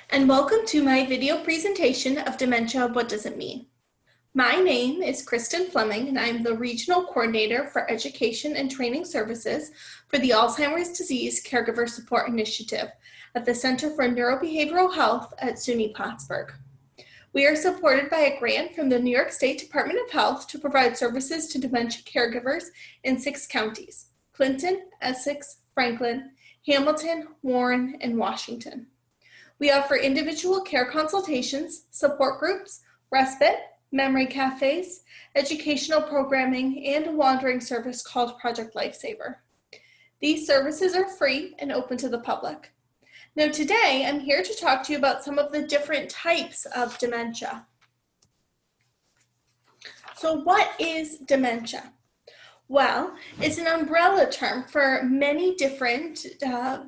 And welcome to my video presentation of Dementia, What Does It Mean? My name is Kristen Fleming, and I'm the Regional Coordinator for Education and Training Services for the Alzheimer's Disease Caregiver Support Initiative at the Center for Neurobehavioral Health at SUNY Plattsburgh. We are supported by a grant from the New York State Department of Health to provide services to dementia caregivers in 6 counties: Clinton, Essex, Franklin, Hamilton, Warren, and Washington. We offer individual care consultations, support groups, respite, memory cafes, educational programming, and a wandering service called Project Lifesaver. These services are free and open to the public. Now today, I'm here to talk to you about some of the different types of dementia. So what is dementia? Well, it's an umbrella term for many different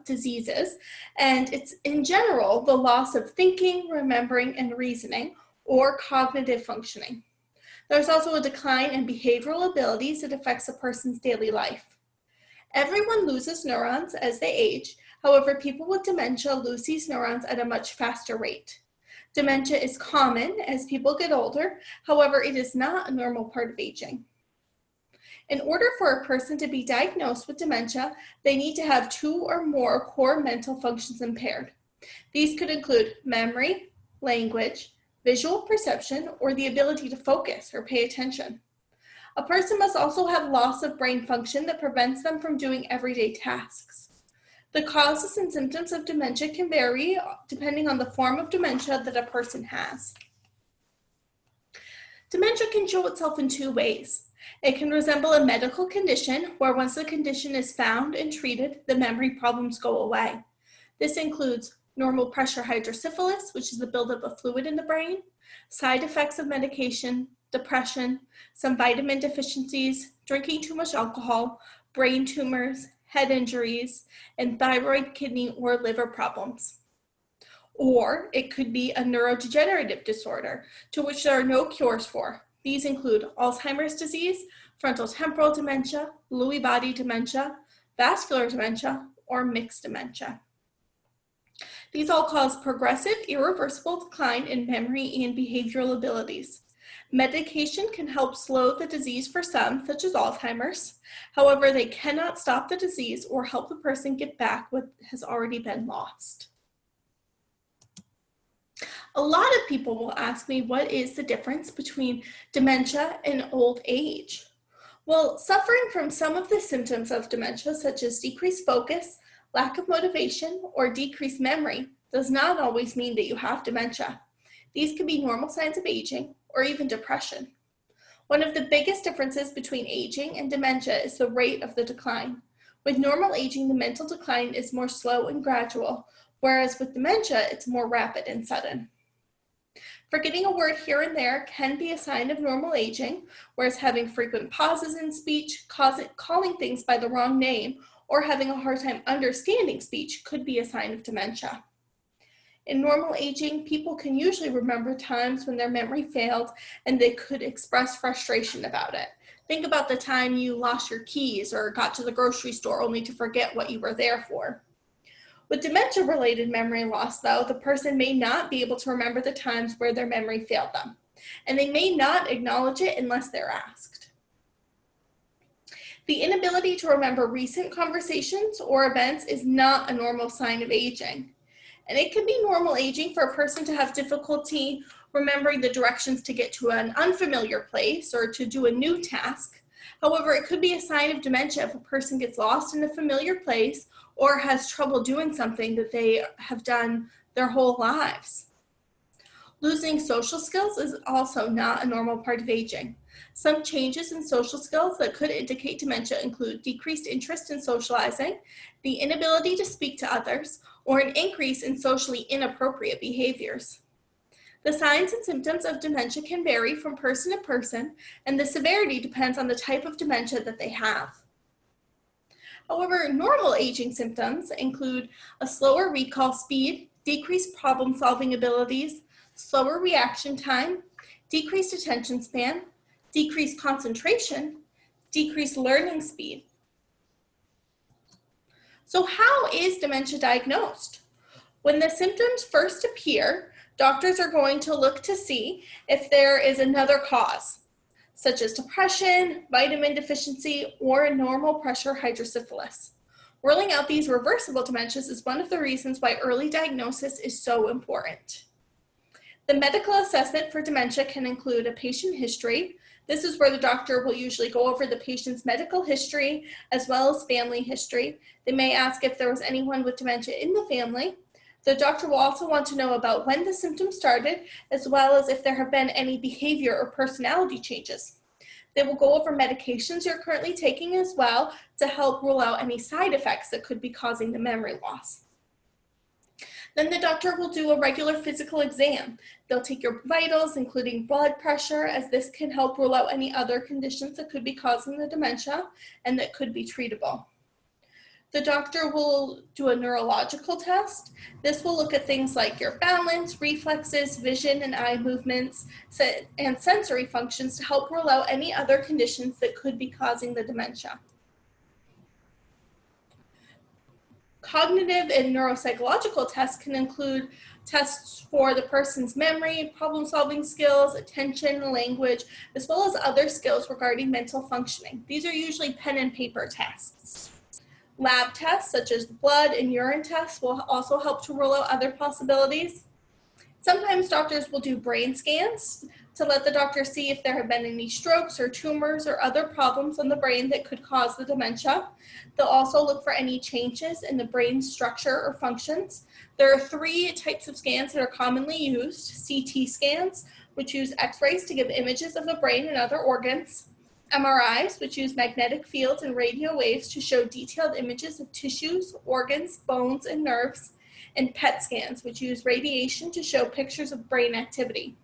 diseases, and it's in general the loss of thinking, remembering, and reasoning, or cognitive functioning. There's also a decline in behavioral abilities that affects a person's daily life. Everyone loses neurons as they age. However, people with dementia lose these neurons at a much faster rate. Dementia is common as people get older. However, it is not a normal part of aging. In order for a person to be diagnosed with dementia, they need to have 2 or more core mental functions impaired. These could include memory, language, visual perception, or the ability to focus or pay attention. A person must also have loss of brain function that prevents them from doing everyday tasks. The causes and symptoms of dementia can vary depending on the form of dementia that a person has. Dementia can show itself in 2 ways. It can resemble a medical condition where once the condition is found and treated, the memory problems go away. This includes normal pressure hydrocephalus, which is the buildup of fluid in the brain, side effects of medication, depression, some vitamin deficiencies, drinking too much alcohol, brain tumors, head injuries, and thyroid, kidney, or liver problems. Or it could be a neurodegenerative disorder to which there are no cures for. These include Alzheimer's disease, frontotemporal dementia, Lewy body dementia, vascular dementia, or mixed dementia. These all cause progressive, irreversible decline in memory and behavioral abilities. Medication can help slow the disease for some, such as Alzheimer's. However, they cannot stop the disease or help the person get back what has already been lost. A lot of people will ask me, what is the difference between dementia and old age? Well, suffering from some of the symptoms of dementia, such as decreased focus, lack of motivation, or decreased memory, does not always mean that you have dementia. These can be normal signs of aging or even depression. One of the biggest differences between aging and dementia is the rate of the decline. With normal aging, the mental decline is more slow and gradual, whereas with dementia, it's more rapid and sudden. Forgetting a word here and there can be a sign of normal aging, whereas having frequent pauses in speech, calling things by the wrong name, or having a hard time understanding speech could be a sign of dementia. In normal aging, people can usually remember times when their memory failed and they could express frustration about it. Think about the time you lost your keys or got to the grocery store only to forget what you were there for. With dementia-related memory loss, though, the person may not be able to remember the times where their memory failed them, and they may not acknowledge it unless they're asked. The inability to remember recent conversations or events is not a normal sign of aging, and it can be normal aging for a person to have difficulty remembering the directions to get to an unfamiliar place or to do a new task. However, it could be a sign of dementia if a person gets lost in a familiar place or has trouble doing something that they have done their whole lives. Losing social skills is also not a normal part of aging. Some changes in social skills that could indicate dementia include decreased interest in socializing, the inability to speak to others, or an increase in socially inappropriate behaviors. The signs and symptoms of dementia can vary from person to person, and the severity depends on the type of dementia that they have. However, normal aging symptoms include a slower recall speed, decreased problem-solving abilities, slower reaction time, decreased attention span, decreased concentration, decreased learning speed. So how is dementia diagnosed? When the symptoms first appear, doctors are going to look to see if there is another cause, such as depression, vitamin deficiency, or normal pressure hydrocephalus. Ruling out these reversible dementias is one of the reasons why early diagnosis is so important. The medical assessment for dementia can include a patient history. This is where the doctor will usually go over the patient's medical history as well as family history. They may ask if there was anyone with dementia in the family. The doctor will also want to know about when the symptoms started, as well as if there have been any behavior or personality changes. They will go over medications you're currently taking as well to help rule out any side effects that could be causing the memory loss. Then the doctor will do a regular physical exam. They'll take your vitals, including blood pressure, as this can help rule out any other conditions that could be causing the dementia and that could be treatable. The doctor will do a neurological test. This will look at things like your balance, reflexes, vision and eye movements, and sensory functions to help rule out any other conditions that could be causing the dementia. Cognitive and neuropsychological tests can include tests for the person's memory, problem-solving skills, attention, language, as well as other skills regarding mental functioning. These are usually pen and paper tests. Lab tests such as blood and urine tests will also help to rule out other possibilities. Sometimes doctors will do brain scans to let the doctor see if there have been any strokes or tumors or other problems in the brain that could cause the dementia. They'll also look for any changes in the brain structure or functions. There are 3 types of scans that are commonly used: CT scans, which use X-rays to give images of the brain and other organs; MRIs, which use magnetic fields and radio waves to show detailed images of tissues, organs, bones, and nerves; and PET scans, which use radiation to show pictures of brain activity.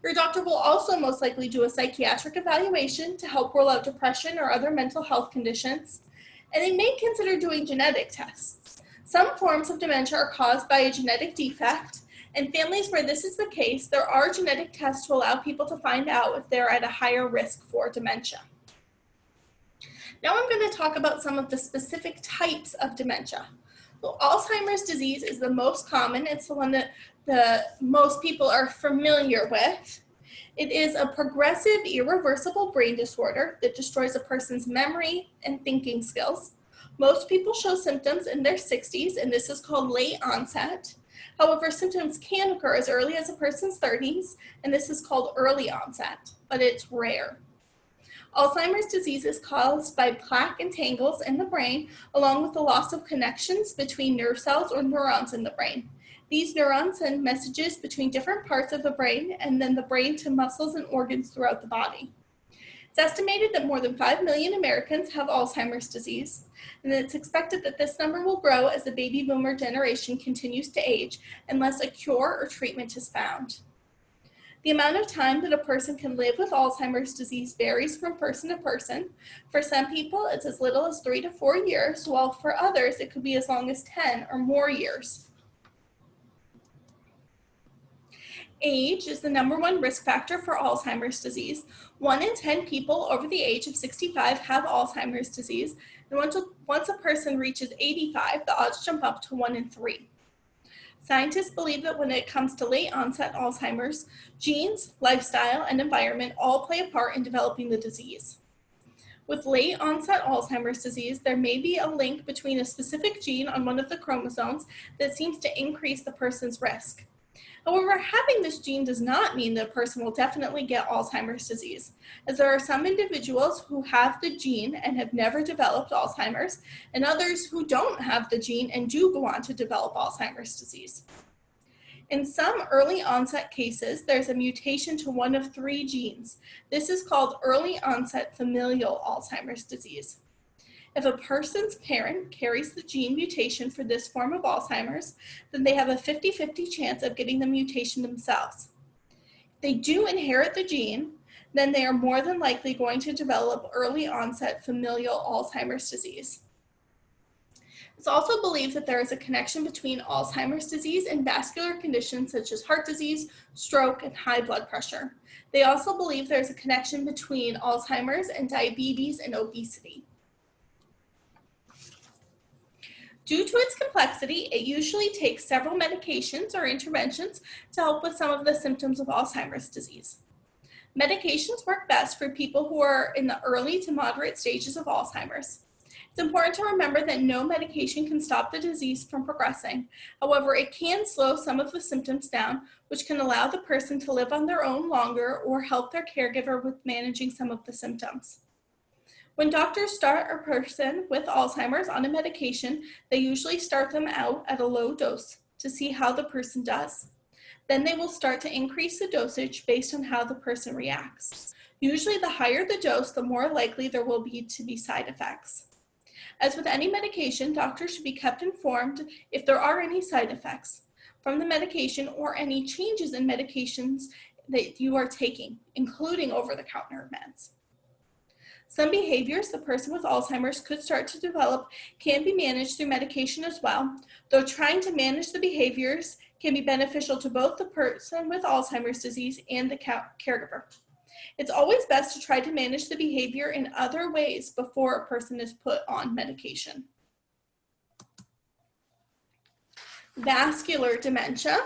Your doctor will also most likely do a psychiatric evaluation to help rule out depression or other mental health conditions, and they may consider doing genetic tests. Some forms of dementia are caused by a genetic defect. In families where this is the case, there are genetic tests to allow people to find out if they're at a higher risk for dementia. Now I'm going to talk about some of the specific types of dementia. So Alzheimer's disease is the most common. It's the one that most people are familiar with. It is a progressive, irreversible brain disorder that destroys a person's memory and thinking skills. Most people show symptoms in their 60s, and this is called late onset. However, symptoms can occur as early as a person's 30s, and this is called early onset, but it's rare. Alzheimer's disease is caused by plaque and tangles in the brain, along with the loss of connections between nerve cells or neurons in the brain. These neurons send messages between different parts of the brain and then the brain to muscles and organs throughout the body. It's estimated that more than 5 million Americans have Alzheimer's disease, and it's expected that this number will grow as the baby boomer generation continues to age unless a cure or treatment is found. The amount of time that a person can live with Alzheimer's disease varies from person to person. For some people, it's as little as 3 to 4 years, while for others, it could be as long as 10 or more years. Age is the #1 risk factor for Alzheimer's disease. 1 in 10 people over the age of 65 have Alzheimer's disease, and once a person reaches 85, the odds jump up to 1 in 3. Scientists believe that when it comes to late onset Alzheimer's, genes, lifestyle, and environment all play a part in developing the disease. With late onset Alzheimer's disease, there may be a link between a specific gene on one of the chromosomes that seems to increase the person's risk. However, having this gene does not mean that a person will definitely get Alzheimer's disease, as there are some individuals who have the gene and have never developed Alzheimer's, and others who don't have the gene and do go on to develop Alzheimer's disease. In some early onset cases, there's a mutation to one of 3 genes. This is called early onset familial Alzheimer's disease. If a person's parent carries the gene mutation for this form of Alzheimer's, then they have a 50-50 chance of getting the mutation themselves. If they do inherit the gene, then they are more than likely going to develop early onset familial Alzheimer's disease. It's also believed that there is a connection between Alzheimer's disease and vascular conditions such as heart disease, stroke, and high blood pressure. They also believe there's a connection between Alzheimer's and diabetes and obesity. Due to its complexity, it usually takes several medications or interventions to help with some of the symptoms of Alzheimer's disease. Medications work best for people who are in the early to moderate stages of Alzheimer's. It's important to remember that no medication can stop the disease from progressing. However, it can slow some of the symptoms down, which can allow the person to live on their own longer or help their caregiver with managing some of the symptoms. When doctors start a person with Alzheimer's on a medication, they usually start them out at a low dose to see how the person does. Then they will start to increase the dosage based on how the person reacts. Usually the higher the dose, the more likely there will be to be side effects. As with any medication, doctors should be kept informed if there are any side effects from the medication or any changes in medications that you are taking, including over-the-counter meds. Some behaviors the person with Alzheimer's could start to develop can be managed through medication as well, though trying to manage the behaviors can be beneficial to both the person with Alzheimer's disease and the caregiver. It's always best to try to manage the behavior in other ways before a person is put on medication. Vascular dementia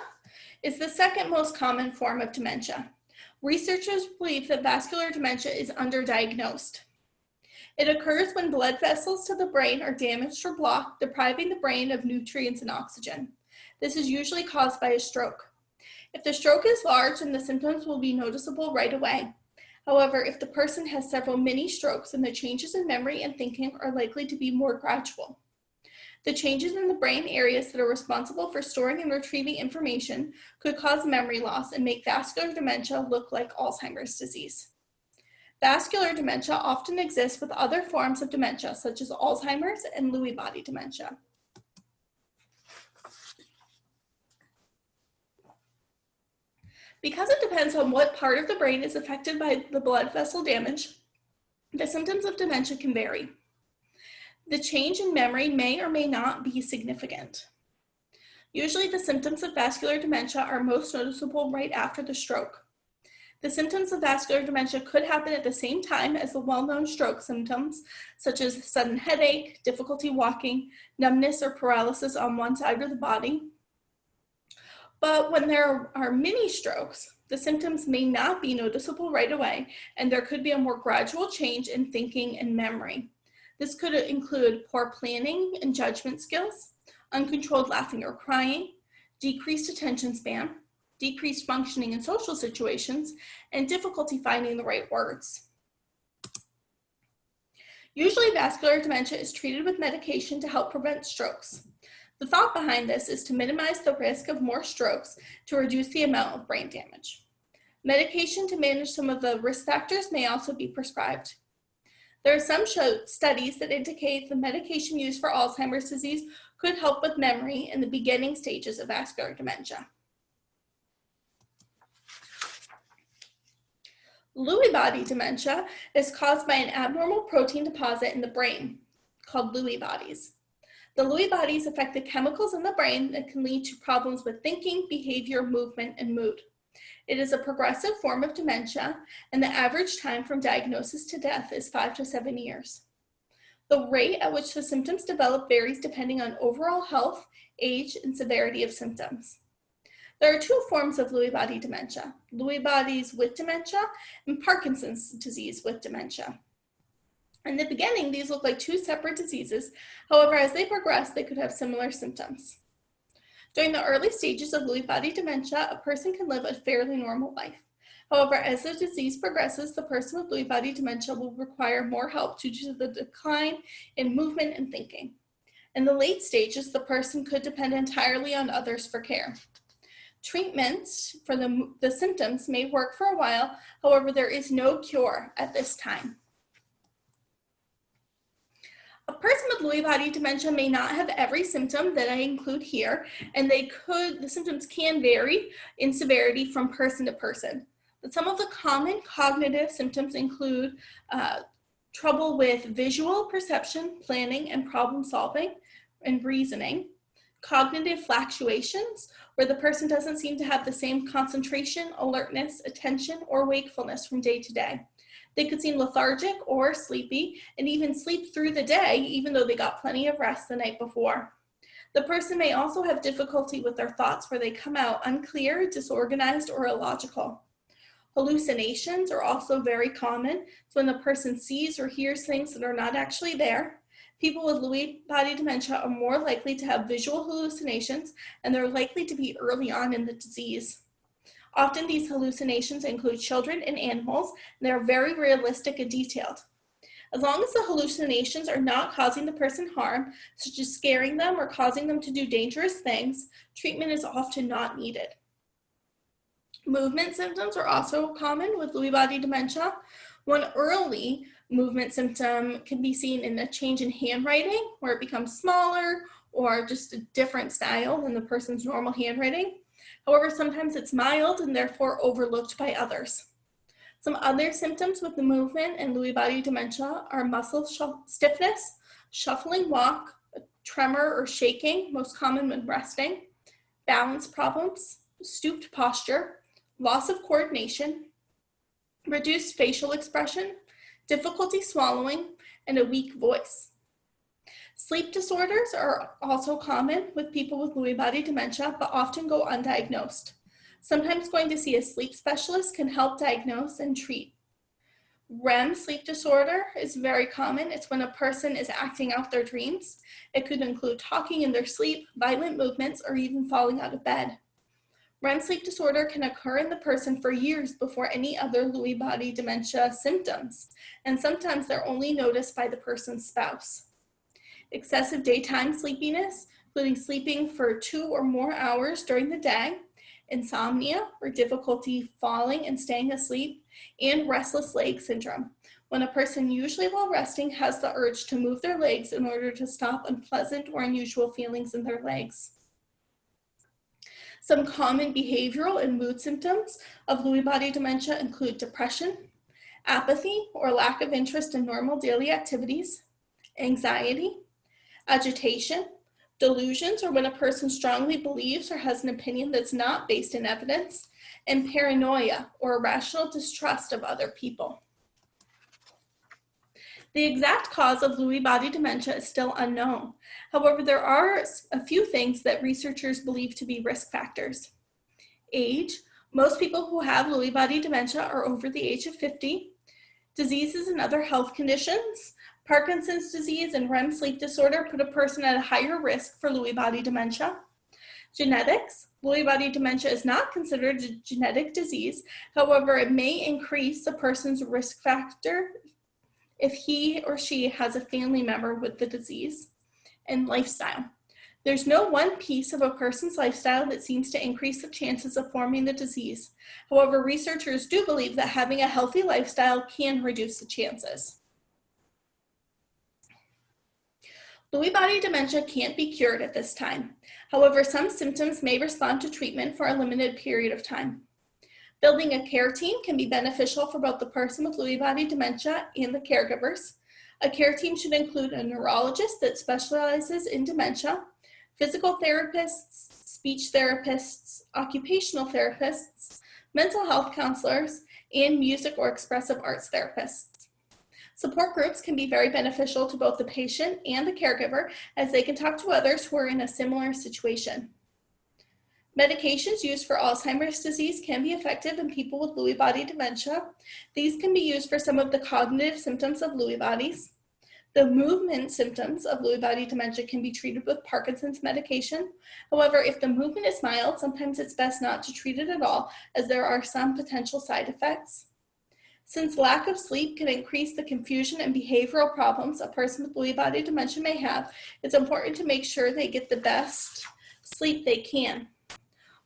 is the second most common form of dementia. Researchers believe that vascular dementia is underdiagnosed. It occurs when blood vessels to the brain are damaged or blocked, depriving the brain of nutrients and oxygen. This is usually caused by a stroke. If the stroke is large, then the symptoms will be noticeable right away. However, if the person has several mini strokes, then the changes in memory and thinking are likely to be more gradual. The changes in the brain areas that are responsible for storing and retrieving information could cause memory loss and make vascular dementia look like Alzheimer's disease. Vascular dementia often exists with other forms of dementia, such as Alzheimer's and Lewy body dementia. Because it depends on what part of the brain is affected by the blood vessel damage, the symptoms of dementia can vary. The change in memory may or may not be significant. Usually the symptoms of vascular dementia are most noticeable right after the stroke. The symptoms of vascular dementia could happen at the same time as the well-known stroke symptoms, such as sudden headache, difficulty walking, numbness or paralysis on one side of the body. But when there are mini strokes, the symptoms may not be noticeable right away, and there could be a more gradual change in thinking and memory. This could include poor planning and judgment skills, uncontrolled laughing or crying, decreased attention span, decreased functioning in social situations, and difficulty finding the right words. Usually vascular dementia is treated with medication to help prevent strokes. The thought behind this is to minimize the risk of more strokes to reduce the amount of brain damage. Medication to manage some of the risk factors may also be prescribed. There are some studies that indicate the medication used for Alzheimer's disease could help with memory in the beginning stages of vascular dementia. Lewy body dementia is caused by an abnormal protein deposit in the brain called Lewy bodies. The Lewy bodies affect the chemicals in the brain that can lead to problems with thinking, behavior, movement, and mood. It is a progressive form of dementia, and the average time from diagnosis to death is 5 to 7 years. The rate at which the symptoms develop varies depending on overall health, age, and severity of symptoms. There are two forms of Lewy body dementia: Lewy bodies with dementia and Parkinson's disease with dementia. In the beginning, these look like two separate diseases. However, as they progress, they could have similar symptoms. During the early stages of Lewy body dementia, a person can live a fairly normal life. However, as the disease progresses, the person with Lewy body dementia will require more help due to the decline in movement and thinking. In the late stages, the person could depend entirely on others for care. Treatments for the symptoms may work for a while. However, there is no cure at this time. A person with Lewy body dementia may not have every symptom that I include here, and the symptoms can vary in severity from person to person. But some of the common cognitive symptoms include trouble with visual perception, planning, and problem solving, and reasoning. Cognitive fluctuations, where the person doesn't seem to have the same concentration, alertness, attention, or wakefulness from day to day. They could seem lethargic or sleepy and even sleep through the day, even though they got plenty of rest the night before. The person may also have difficulty with their thoughts where they come out unclear, disorganized, or illogical. Hallucinations are also very common. So when the person sees or hears things that are not actually there. People with Lewy body dementia are more likely to have visual hallucinations, and they're likely to be early on in the disease. Often these hallucinations include children and animals, and they're very realistic and detailed. As long as the hallucinations are not causing the person harm, such as scaring them or causing them to do dangerous things, treatment is often not needed. Movement symptoms are also common with Lewy body dementia. One early movement symptom can be seen in a change in handwriting, where it becomes smaller or just a different style than the person's normal handwriting. However, sometimes it's mild and therefore overlooked by others. Some other symptoms with the movement and Lewy body dementia are muscle stiffness, shuffling walk, tremor or shaking, most common when resting, balance problems, stooped posture, loss of coordination, reduced facial expression, difficulty swallowing, and a weak voice. Sleep disorders are also common with people with Lewy body dementia, but often go undiagnosed. Sometimes going to see a sleep specialist can help diagnose and treat. REM sleep disorder is very common. It's when a person is acting out their dreams. It could include talking in their sleep, violent movements, or even falling out of bed. REM sleep disorder can occur in the person for years before any other Lewy body dementia symptoms, and sometimes they're only noticed by the person's spouse. Excessive daytime sleepiness, including sleeping for 2 or more hours during the day, insomnia or difficulty falling and staying asleep, and restless leg syndrome, when a person usually while resting has the urge to move their legs in order to stop unpleasant or unusual feelings in their legs. Some common behavioral and mood symptoms of Lewy body dementia include depression, apathy or lack of interest in normal daily activities, anxiety, agitation, delusions, or when a person strongly believes or has an opinion that's not based in evidence, and paranoia or irrational distrust of other people. The exact cause of Lewy body dementia is still unknown. However, there are a few things that researchers believe to be risk factors. Age. Most people who have Lewy body dementia are over the age of 50. Diseases and other health conditions. Parkinson's disease and REM sleep disorder put a person at a higher risk for Lewy body dementia. Genetics. Lewy body dementia is not considered a genetic disease. However, it may increase a person's risk factor if he or she has a family member with the disease. And lifestyle. There's no one piece of a person's lifestyle that seems to increase the chances of forming the disease. However, researchers do believe that having a healthy lifestyle can reduce the chances. Lewy body dementia can't be cured at this time. However, some symptoms may respond to treatment for a limited period of time. Building a care team can be beneficial for both the person with Lewy body dementia and the caregivers. A care team should include a neurologist that specializes in dementia, physical therapists, speech therapists, occupational therapists, mental health counselors, and music or expressive arts therapists. Support groups can be very beneficial to both the patient and the caregiver, as they can talk to others who are in a similar situation. Medications used for Alzheimer's disease can be effective in people with Lewy body dementia. These can be used for some of the cognitive symptoms of Lewy bodies. The movement symptoms of Lewy body dementia can be treated with Parkinson's medication. However, if the movement is mild, sometimes it's best not to treat it at all, as there are some potential side effects. Since lack of sleep can increase the confusion and behavioral problems a person with Lewy body dementia may have, it's important to make sure they get the best sleep they can.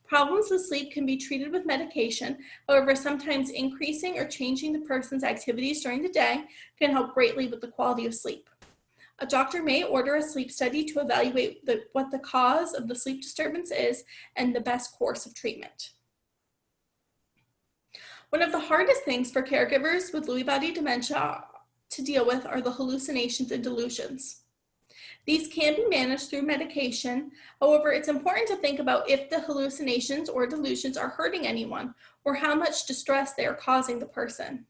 Problems with sleep can be treated with medication. However, sometimes increasing or changing the person's activities during the day can help greatly with the quality of sleep. A doctor may order a sleep study to evaluate what the cause of the sleep disturbance is and the best course of treatment. One of the hardest things for caregivers with Lewy body dementia to deal with are the hallucinations and delusions. These can be managed through medication. However, it's important to think about if the hallucinations or delusions are hurting anyone or how much distress they are causing the person.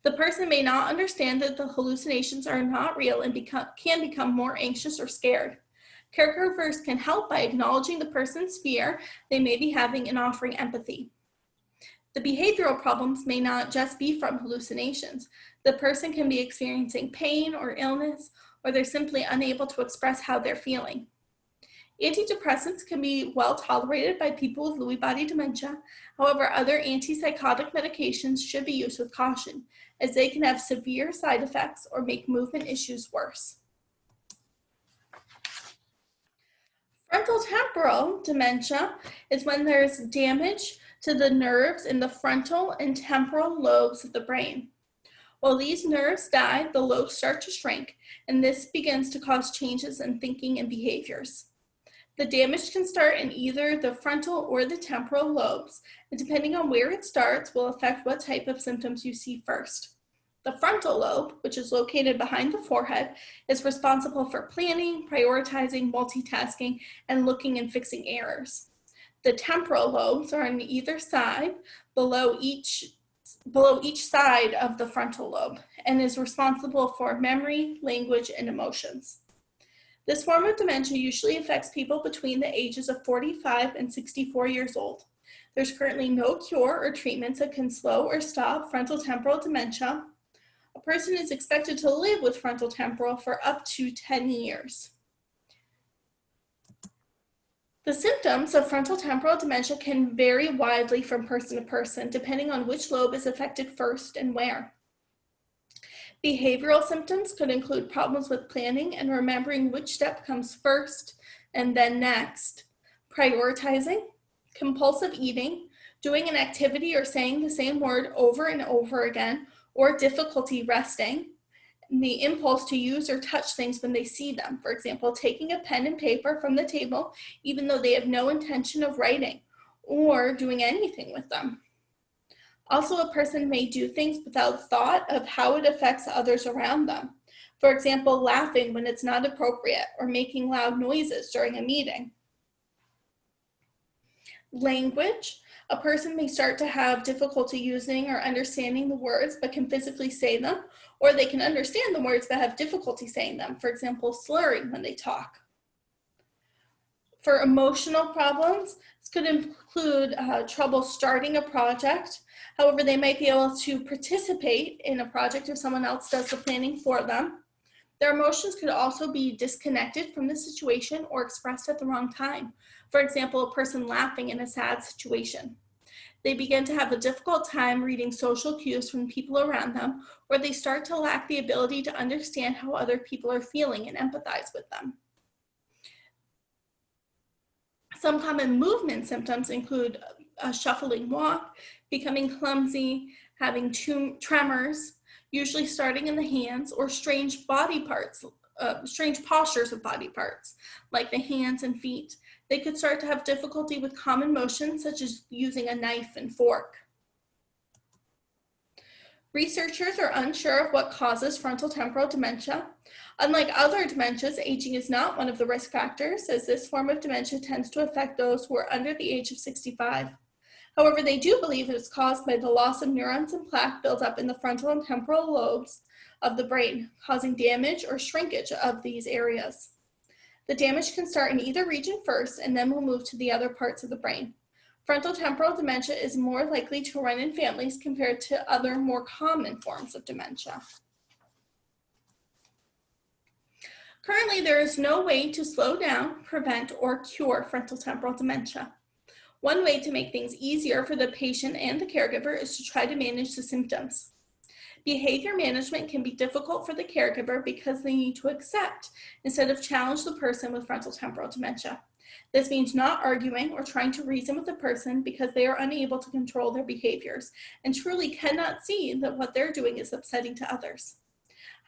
The person may not understand that the hallucinations are not real and can become more anxious or scared. Caregivers can help by acknowledging the person's fear they may be having and offering empathy. The behavioral problems may not just be from hallucinations. The person can be experiencing pain or illness, or they're simply unable to express how they're feeling. Antidepressants can be well tolerated by people with Lewy body dementia. However, other antipsychotic medications should be used with caution, as they can have severe side effects or make movement issues worse. Frontotemporal dementia is when there's damage to the nerves in the frontal and temporal lobes of the brain. While these nerves die, the lobes start to shrink, and this begins to cause changes in thinking and behaviors. The damage can start in either the frontal or the temporal lobes, and depending on where it starts will affect what type of symptoms you see first. The frontal lobe, which is located behind the forehead, is responsible for planning, prioritizing, multitasking, and looking and fixing errors. The temporal lobes are on either side, below each side of the frontal lobe, and is responsible for memory, language, and emotions. This form of dementia usually affects people between the ages of 45 and 64 years old. There's currently no cure or treatments that can slow or stop frontotemporal dementia. A person is expected to live with frontotemporal for up to 10 years. The symptoms of frontotemporal dementia can vary widely from person to person, depending on which lobe is affected first and where. Behavioral symptoms could include problems with planning and remembering which step comes first and then next, prioritizing, compulsive eating, doing an activity or saying the same word over and over again, or difficulty resting, the impulse to use or touch things when they see them. For example, taking a pen and paper from the table, even though they have no intention of writing, or doing anything with them. Also, a person may do things without thought of how it affects others around them. For example, laughing when it's not appropriate, or making loud noises during a meeting. Language. A person may start to have difficulty using or understanding the words but can physically say them, or they can understand the words but have difficulty saying them, for example, slurring when they talk. For emotional problems, this could include trouble starting a project. However, they might be able to participate in a project if someone else does the planning for them. Their emotions could also be disconnected from the situation or expressed at the wrong time. For example, a person laughing in a sad situation. They begin to have a difficult time reading social cues from people around them, or they start to lack the ability to understand how other people are feeling and empathize with them. Some common movement symptoms include a shuffling walk, becoming clumsy, having tremors, usually starting in the hands, or strange body parts, strange postures of body parts, like the hands and feet. They could start to have difficulty with common motions, such as using a knife and fork. Researchers are unsure of what causes frontotemporal dementia. Unlike other dementias, aging is not one of the risk factors, as this form of dementia tends to affect those who are under the age of 65. However, they do believe it is caused by the loss of neurons and plaque buildup in the frontal and temporal lobes of the brain, causing damage or shrinkage of these areas. The damage can start in either region first and then will move to the other parts of the brain. Frontotemporal dementia is more likely to run in families compared to other more common forms of dementia. Currently, there is no way to slow down, prevent, or cure frontotemporal dementia. One way to make things easier for the patient and the caregiver is to try to manage the symptoms. Behavior management can be difficult for the caregiver because they need to accept instead of challenge the person with frontotemporal dementia. This means not arguing or trying to reason with the person because they are unable to control their behaviors and truly cannot see that what they're doing is upsetting to others.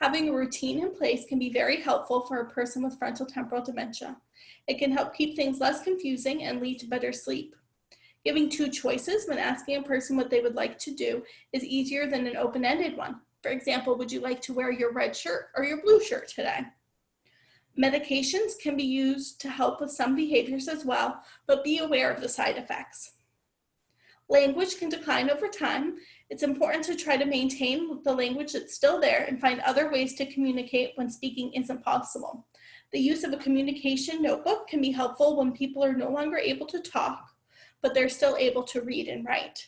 Having a routine in place can be very helpful for a person with frontotemporal dementia. It can help keep things less confusing and lead to better sleep. Giving two choices when asking a person what they would like to do is easier than an open-ended one. For example, would you like to wear your red shirt or your blue shirt today? Medications can be used to help with some behaviors as well, but be aware of the side effects. Language can decline over time. It's important to try to maintain the language that's still there and find other ways to communicate when speaking isn't possible. The use of a communication notebook can be helpful when people are no longer able to talk, but they're still able to read and write.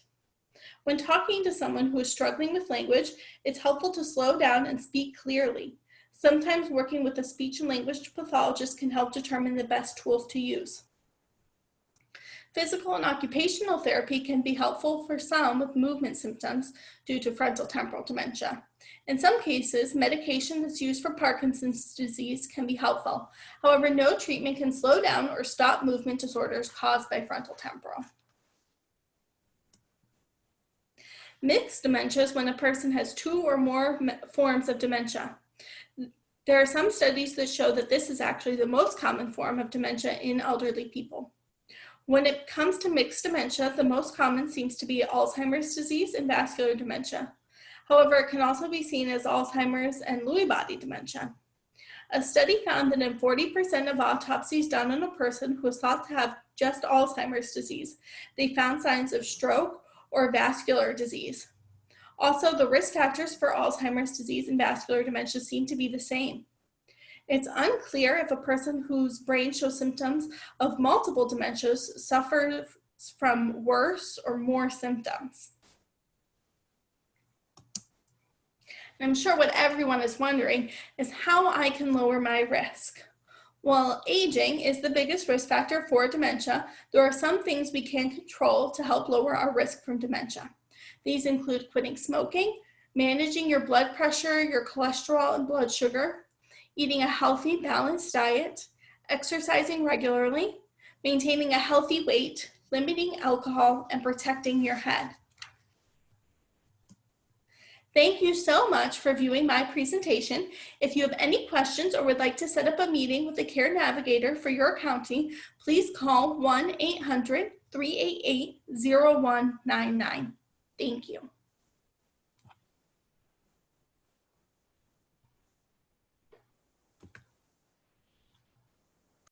When talking to someone who is struggling with language, it's helpful to slow down and speak clearly. Sometimes working with a speech and language pathologist can help determine the best tools to use. Physical and occupational therapy can be helpful for some with movement symptoms due to frontotemporal dementia. In some cases, medication that's used for Parkinson's disease can be helpful. However, no treatment can slow down or stop movement disorders caused by frontotemporal. Mixed dementia is when a person has two or more forms of dementia. There are some studies that show that this is actually the most common form of dementia in elderly people. When it comes to mixed dementia, the most common seems to be Alzheimer's disease and vascular dementia. However, it can also be seen as Alzheimer's and Lewy body dementia. A study found that in 40% of autopsies done on a person who was thought to have just Alzheimer's disease, they found signs of stroke or vascular disease. Also, the risk factors for Alzheimer's disease and vascular dementia seem to be the same. It's unclear if a person whose brain shows symptoms of multiple dementias suffers from worse or more symptoms. And I'm sure what everyone is wondering is how I can lower my risk. While aging is the biggest risk factor for dementia, there are some things we can control to help lower our risk from dementia. These include quitting smoking, managing your blood pressure, your cholesterol, and blood sugar, eating a healthy, balanced diet, exercising regularly, maintaining a healthy weight, limiting alcohol, and protecting your head. Thank you so much for viewing my presentation. If you have any questions or would like to set up a meeting with a care navigator for your county, please call 1-800-388-0199. Thank you.